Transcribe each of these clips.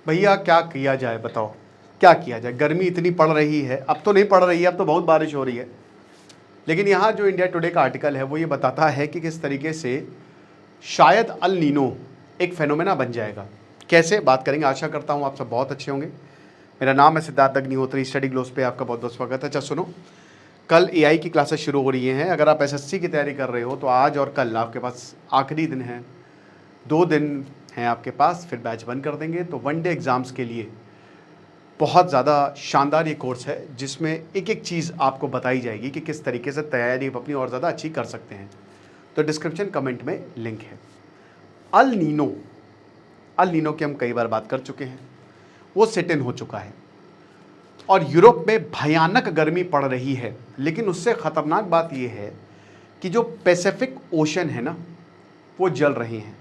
भैया क्या किया जाए, बताओ क्या किया जाए। गर्मी इतनी पड़ रही है, अब तो नहीं पड़ रही है, अब तो बहुत बारिश हो रही है, लेकिन यहाँ जो इंडिया टुडे का आर्टिकल है वो ये बताता है कि किस तरीके से शायद अल नीनो एक फेनोमेना बन जाएगा। कैसे, बात करेंगे। आशा करता हूँ आप सब बहुत अच्छे होंगे। मेरा नाम है सिद्धार्थ अग्निहोत्री, स्टडी ग्लोस पे आपका बहुत बहुत स्वागत है। अच्छा सुनो, कल एआई की क्लासेस शुरू हो रही हैं। अगर आप एसएससी की तैयारी कर रहे हो तो आज और कल आपके पास आखिरी दिन है, 2 दिन हैं आपके पास, फिर बैच बंद कर देंगे। तो वन डे एग्ज़ाम्स के लिए बहुत ज़्यादा शानदार ये कोर्स है, जिसमें एक एक चीज़ आपको बताई जाएगी कि किस तरीके से तैयारी अपनी और ज़्यादा अच्छी कर सकते हैं। तो डिस्क्रिप्शन कमेंट में लिंक है। अल नीनो की हम कई बार बात कर चुके हैं, वो सेट इन हो चुका है और यूरोप में भयानक गर्मी पड़ रही है। लेकिन उससे ख़तरनाक बात यह है कि जो पैसिफिक ओशन है ना, वो जल रहे हैं।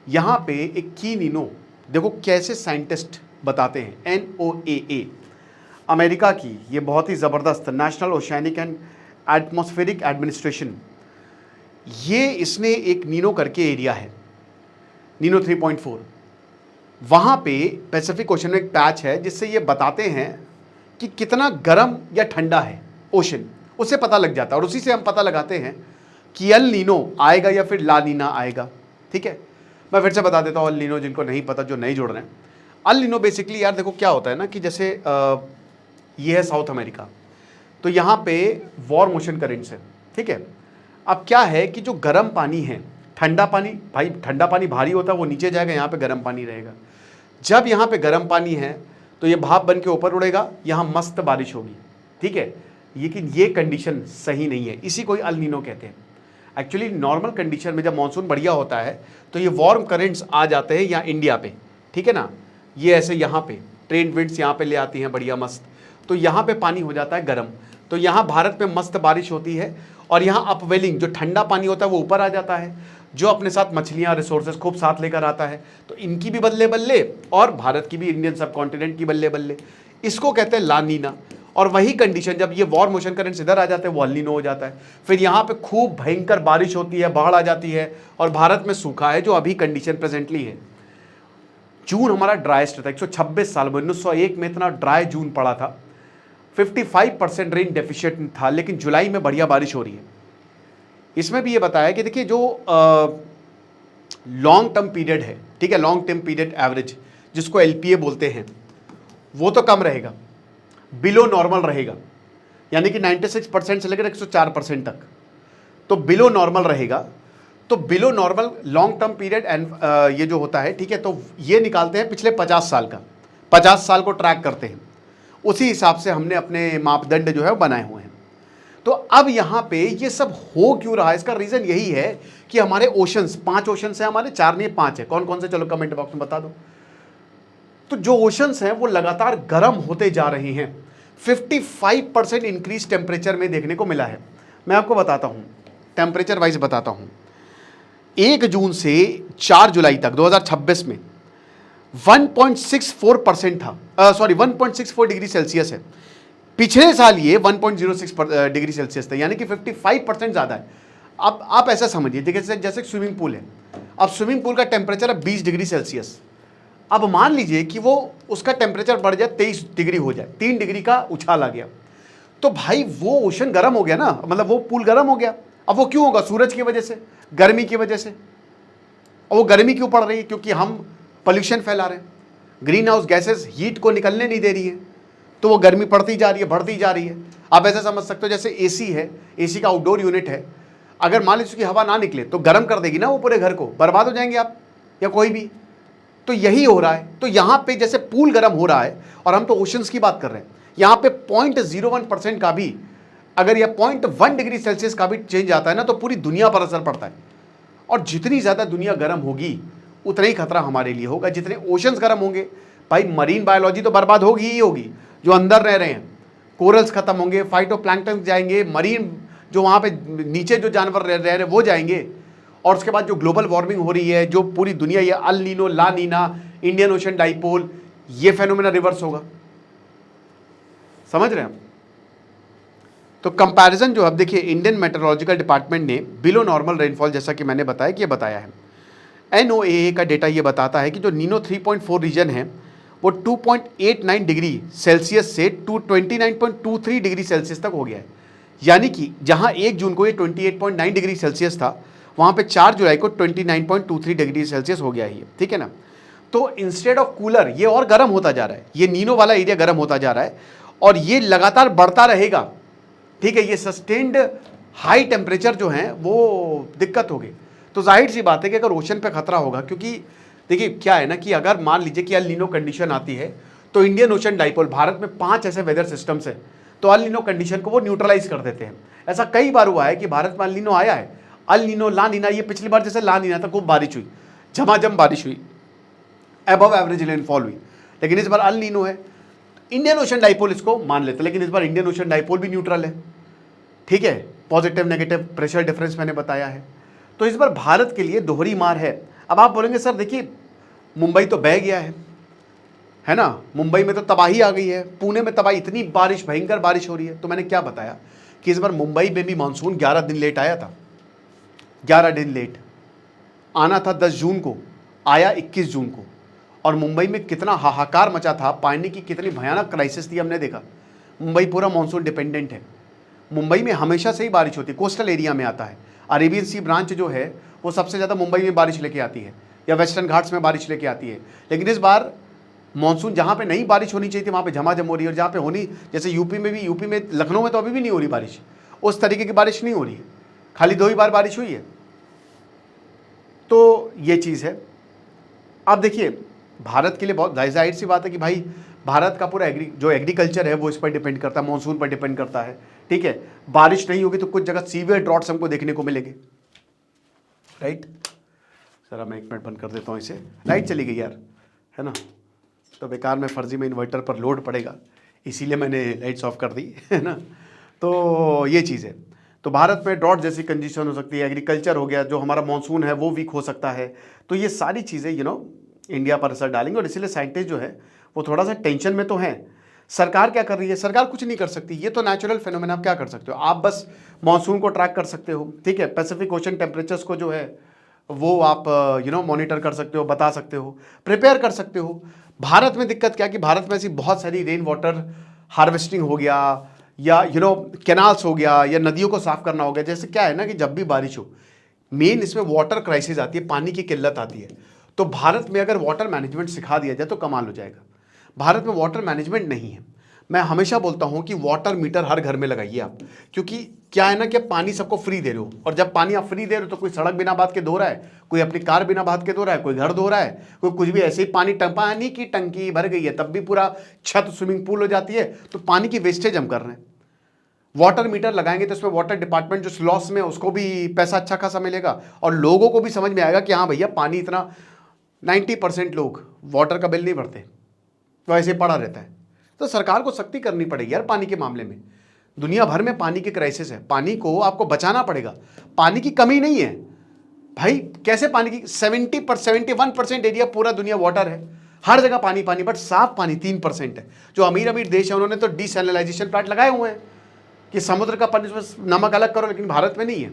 यहाँ पे एक की नीनो, देखो कैसे साइंटिस्ट बताते हैं। NOAA अमेरिका की ये बहुत ही ज़बरदस्त national oceanic and atmospheric administration, ये इसने एक नीनो करके एरिया है, नीनो 3.4, वहाँ पे पैसिफिक ओशन में एक पैच है जिससे ये बताते हैं कि कितना गर्म या ठंडा है ओशन, उससे पता लग जाता है। और उसी से हम पता लगाते हैं कि अल नीनो आएगा या फिर ला नीना आएगा। ठीक है, मैं फिर से बता देता हूँ अल नीनो, जिनको नहीं पता, जो नहीं जुड़ रहे हैं। अल नीनो बेसिकली यार देखो क्या होता है ना, कि जैसे ये है साउथ अमेरिका, तो यहाँ पे वॉर मोशन करेंट्स है। ठीक है, अब क्या है कि जो गर्म पानी है, ठंडा पानी, भाई ठंडा पानी भारी होता है, वो नीचे जाएगा, यहाँ पे गर्म पानी रहेगा। जब यहाँ पे गर्म पानी है तो ये भाप बन के ऊपर उड़ेगा, यहाँ मस्त बारिश होगी। ठीक है, लेकिन ये कंडीशन सही नहीं है, इसी को अल नीनो कहते हैं। एक्चुअली नॉर्मल कंडीशन में जब मानसून बढ़िया होता है तो ये वार्म करेंट्स आ जाते हैं यहाँ इंडिया पे। ठीक है ना, ये ऐसे यहाँ पे ट्रेंड विंड्स यहाँ पे ले आती हैं बढ़िया मस्त, तो यहाँ पे पानी हो जाता है गर्म। तो यहाँ भारत में मस्त बारिश होती है और यहाँ अपवेलिंग, जो ठंडा पानी होता है वो ऊपर आ जाता है, जो अपने साथ मछलियाँ रिसोर्सेज खूब साथ लेकर आता है। तो इनकी भी बल्ले बल्ले और भारत की भी, इंडियन सब कॉन्टिनेंट की बल्ले बल्ले, इसको कहते हैं ला नीना। और वही कंडीशन जब ये वॉर मोशन करंट्स इधर आ जाते हैं, वो अल नीनो हो जाता है। फिर यहाँ पे खूब भयंकर बारिश होती है, बाढ़ आ जाती है और भारत में सूखा है, जो अभी कंडीशन प्रेजेंटली है। जून हमारा ड्राइस्ट था 126 साल में, 1901 में इतना ड्राई जून पड़ा था, 55% रेन डेफिशिएंट था। लेकिन जुलाई में बढ़िया बारिश हो रही है। इसमें भी ये बताया कि देखिए जो लॉन्ग टर्म पीरियड है, ठीक है, लॉन्ग टर्म पीरियड एवरेज जिसको LPA बोलते हैं, वो तो कम रहेगा, बिलो नॉर्मल रहेगा, यानी कि 96% से लेकर 104% तक, तो बिलो नॉर्मल रहेगा। तो below normal long term period and ये जो होता है, ठीक है, तो ये निकालते हैं पिछले 50 साल का, 50 साल को ट्रैक करते हैं, उसी हिसाब से हमने अपने मापदंड जो है वो बनाए हुए हैं। तो अब यहाँ पे ये सब हो क्यों रहा है, इसका रीज़न यही है कि हमारे ओशंस, 5 ओशंस हैं हमारे, 4 नहीं 5 है। कौन कौन से, चलो कमेंट बॉक्स में बता दो। तो जो ओशंस हैं वो लगातार गर्म होते जा रहे हैं। 55% इंक्रीज टेम्परेचर में देखने को मिला है। मैं आपको बताता हूँ, टेम्परेचर वाइज बताता हूँ। 1 जून से 4 जुलाई तक 2026 में 1.64% था, सॉरी 1.64 डिग्री सेल्सियस है। पिछले साल ये 1.06 डिग्री सेल्सियस था, यानी कि 55% ज़्यादा है। अब आप ऐसा समझिए, जैसे जैसे स्विमिंग पूल है, अब स्विमिंग पूल का टेम्परेचर है 20 डिग्री सेल्सियस। अब मान लीजिए कि वो उसका टेम्परेचर बढ़ जाए 23 डिग्री हो जाए, 3 डिग्री का उछाल आ गया, तो भाई वो ओशन गर्म हो गया ना, मतलब वो पूल गर्म हो गया। अब वो क्यों होगा, सूरज की वजह से, गर्मी की वजह से। और वो गर्मी क्यों पड़ रही है, क्योंकि हम पोल्यूशन फैला रहे हैं, ग्रीन हाउस गैसेस हीट को निकलने नहीं दे रही है, तो वो गर्मी पड़ती जा रही है, बढ़ती जा रही है। आप ऐसा समझ सकते हो जैसे AC है, AC का आउटडोर यूनिट है, अगर मान लीजिए उसकी हवा ना निकले तो गर्म कर देगी ना वो पूरे घर को, बर्बाद हो जाएंगे आप या कोई भी। तो यही हो रहा है। तो यहाँ पे जैसे पूल गर्म हो रहा है, और हम तो ओशंस की बात कर रहे हैं, यहाँ पे 0.01% का भी अगर या 0.1 डिग्री सेल्सियस का भी चेंज आता है ना, तो पूरी दुनिया पर असर पड़ता है। और जितनी ज़्यादा दुनिया गर्म होगी उतना ही खतरा हमारे लिए होगा। जितने ओशंस गर्म होंगे, भाई मरीन बायोलॉजी तो बर्बाद होगी ही होगी, जो अंदर रह रहे हैं, कोरल्स खत्म होंगे, फाइटोप्लैंक्टन जाएंगे, मरीन जो वहाँ पे नीचे जो जानवर रह रहे हैं वो जाएंगे। और उसके बाद जो ग्लोबल वार्मिंग हो रही है, जो पूरी दुनिया, ये अल नीनो, ला नीना, इंडियन ओशन डाइपोल, ये फेनोमेना रिवर्स होगा। समझ रहे हैं आप? तो कंपैरिजन जो अब देखिए, इंडियन मेट्रोलॉजिकल डिपार्टमेंट ने बिलो नॉर्मल रेनफॉल, जैसा कि मैंने बताया कि ये बताया है, NOAA का डेटा ये बताता है कि जो नीनो 3.4 रीजन है वो 2.89 डिग्री सेल्सियस से 29.23 डिग्री सेल्सियस तक हो गया है। यानी कि जहां 1 जून को ये 28.9 डिग्री सेल्सियस था, वहां पे 4 जुलाई को 29.23 डिग्री सेल्सियस हो गया है, ठीक है ना। तो इंस्टेड ऑफ कूलर ये और गर्म होता जा रहा है, ये नीनो वाला एरिया गर्म होता जा रहा है और ये लगातार बढ़ता रहेगा, ठीक है। ये सस्टेन्ड हाई टेम्परेचर जो है वो दिक्कत होगी। तो जाहिर सी बात है कि अगर ओशन पे खतरा होगा, क्योंकि देखिए क्या है ना कि अगर मान लीजिए कि अल नीनो कंडीशन आती है तो इंडियन ओशन डाइपोल, भारत में 5 ऐसे वेदर सिस्टम्स हैं, तो अल नीनो कंडीशन को वो न्यूट्रलाइज कर देते हैं। ऐसा कई बार हुआ है कि भारत में अल नीनो आया है, अल नीनो ला नीना, ये पिछली बार जैसे ला नीना था, खूब बारिश हुई, झमाझम बारिश हुई, अबव एवरेज रेनफॉल हुई, लेकिन इस बार अल नीनो है, इंडियन ओशन डाइपोल इसको मान लेते हैं, लेकिन इस बार इंडियन ओशन डाइपोल भी न्यूट्रल है, ठीक है। पॉजिटिव नेगेटिव प्रेशर डिफरेंस मैंने बताया है। तो इस बार भारत के लिए दोहरी मार है। अब आप बोलेंगे सर देखिए मुंबई तो बह गया है ना, मुंबई में तो तबाही आ गई है, पुणे में तबाही, इतनी बारिश, भयंकर बारिश हो रही है। तो मैंने क्या बताया कि इस बार मुंबई में भी मानसून 11 दिन लेट आया था, 11 दिन लेट आना था, 10 जून को आया, 21 जून को। और मुंबई में कितना हाहाकार मचा था, पानी की कितनी भयानक क्राइसिस थी, हमने देखा। मुंबई पूरा मानसून डिपेंडेंट है, मुंबई में हमेशा से ही बारिश होती है, कोस्टल एरिया में आता है। अरेबियन सी ब्रांच जो है वो सबसे ज़्यादा मुंबई में बारिश लेके आती है, या वेस्टर्न घाट्स में बारिश लेके आती है। लेकिन इस बार मानसून जहाँ पे नहीं बारिश होनी चाहिए थी वहाँ पे झमाझम हो रही है, और जहाँ पे होनी, जैसे यूपी में भी, यूपी में लखनऊ में तो अभी भी नहीं हो रही बारिश, उस तरीके की बारिश नहीं हो रही है, खाली 2 ही बार बारिश हुई है। तो ये चीज़ है। अब देखिए भारत के लिए बहुत जाहिर सी बात है कि भाई भारत का पूरा जो एग्रीकल्चर है वो इस पर डिपेंड करता है, मानसून पर डिपेंड करता है, ठीक है। बारिश नहीं होगी तो कुछ जगह सीवियर ड्रॉट्स हमको देखने को मिलेंगे, राइट। सर मैं 1 मिनट बंद कर देता हूँ इसे, लाइट चली गई यार, है ना, तो बेकार में फर्जी में इन्वर्टर पर लोड पड़ेगा, इसीलिए मैंने लाइट्स ऑफ कर दी, है ना। तो ये चीज़ है। तो भारत में ड्रॉट जैसी कंडीशन हो सकती है, एग्रीकल्चर हो गया, जो हमारा मानसून है वो वीक हो सकता है। तो ये सारी चीज़ें इंडिया पर असर डालेंगे, और इसीलिए साइंटिस्ट जो है वो थोड़ा सा टेंशन में तो है। सरकार क्या कर रही है? सरकार कुछ नहीं कर सकती, ये तो नेचुरल फिनोमेना। आप क्या कर सकते हो? आप बस मानसून को ट्रैक कर सकते हो, ठीक है। पैसिफिक ओशन टेम्परेचर्स को जो है वो आप मॉनिटर कर सकते हो, बता सकते हो, प्रिपेयर कर सकते हो। भारत में दिक्कत क्या कि भारत में ऐसी बहुत सारी रेन वाटर हार्वेस्टिंग हो गया, या कैनाल्स हो गया, या नदियों को साफ करना हो गया। जैसे क्या है ना कि जब भी बारिश हो, मेन इसमें वाटर क्राइसिस आती है, पानी की किल्लत आती है। तो भारत में अगर वाटर मैनेजमेंट सिखा दिया जाए तो कमाल हो जाएगा। भारत में वाटर मैनेजमेंट नहीं है। मैं हमेशा बोलता हूं कि वाटर मीटर हर घर में लगाइए आप, क्योंकि क्या है ना कि पानी सबको फ्री दे रहे हो, और जब पानी आप फ्री दे रहे हो तो कोई सड़क बिना बात के धो रहा है, कोई अपनी कार बिना बात के धो रहा है, कोई घर धो रहा है, कोई कुछ भी ऐसे ही पानी पानी की टंकी भर गई है तब भी पूरा छत स्विमिंग पूल हो जाती है। तो पानी की वेस्टेज हम कर रहे हैं। वाटर मीटर लगाएंगे तो उसमें वाटर डिपार्टमेंट जो लॉस में, उसको भी पैसा अच्छा खासा मिलेगा, और लोगों को भी समझ में आएगा कि हाँ भैया पानी इतना, 90% लोग वाटर का बिल नहीं भरते, तो ऐसे पड़ा रहता है। तो सरकार को सख्ती करनी पड़ेगी यार पानी के मामले में। दुनिया भर में पानी की क्राइसिस है, पानी को आपको बचाना पड़ेगा। पानी की कमी नहीं है भाई, कैसे पानी की 71% एरिया पूरा दुनिया वाटर है, हर जगह पानी पानी, बट साफ पानी 3% है। जो अमीर अमीर देश है उन्होंने तो डिसैलिनाइजेशन प्लांट लगाए हुए हैं कि समुद्र का पानी में नमक अलग करो, लेकिन भारत में नहीं है।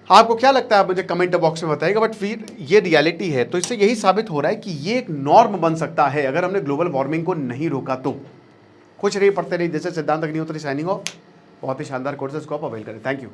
आपको क्या लगता है आप मुझे कमेंट बॉक्स में बताइएगा, बट फिर ये रियलिटी है। तो इससे यही साबित हो रहा है कि ये एक नॉर्म बन सकता है अगर हमने ग्लोबल वार्मिंग को नहीं रोका तो। खुश रहिए, पढ़ते रहिए। जैसे सिद्धांत अग्निहोत्री साइनिंग ऑफ। बहुत ही शानदार कोर्सेज को आप अवेल करें। Thank you.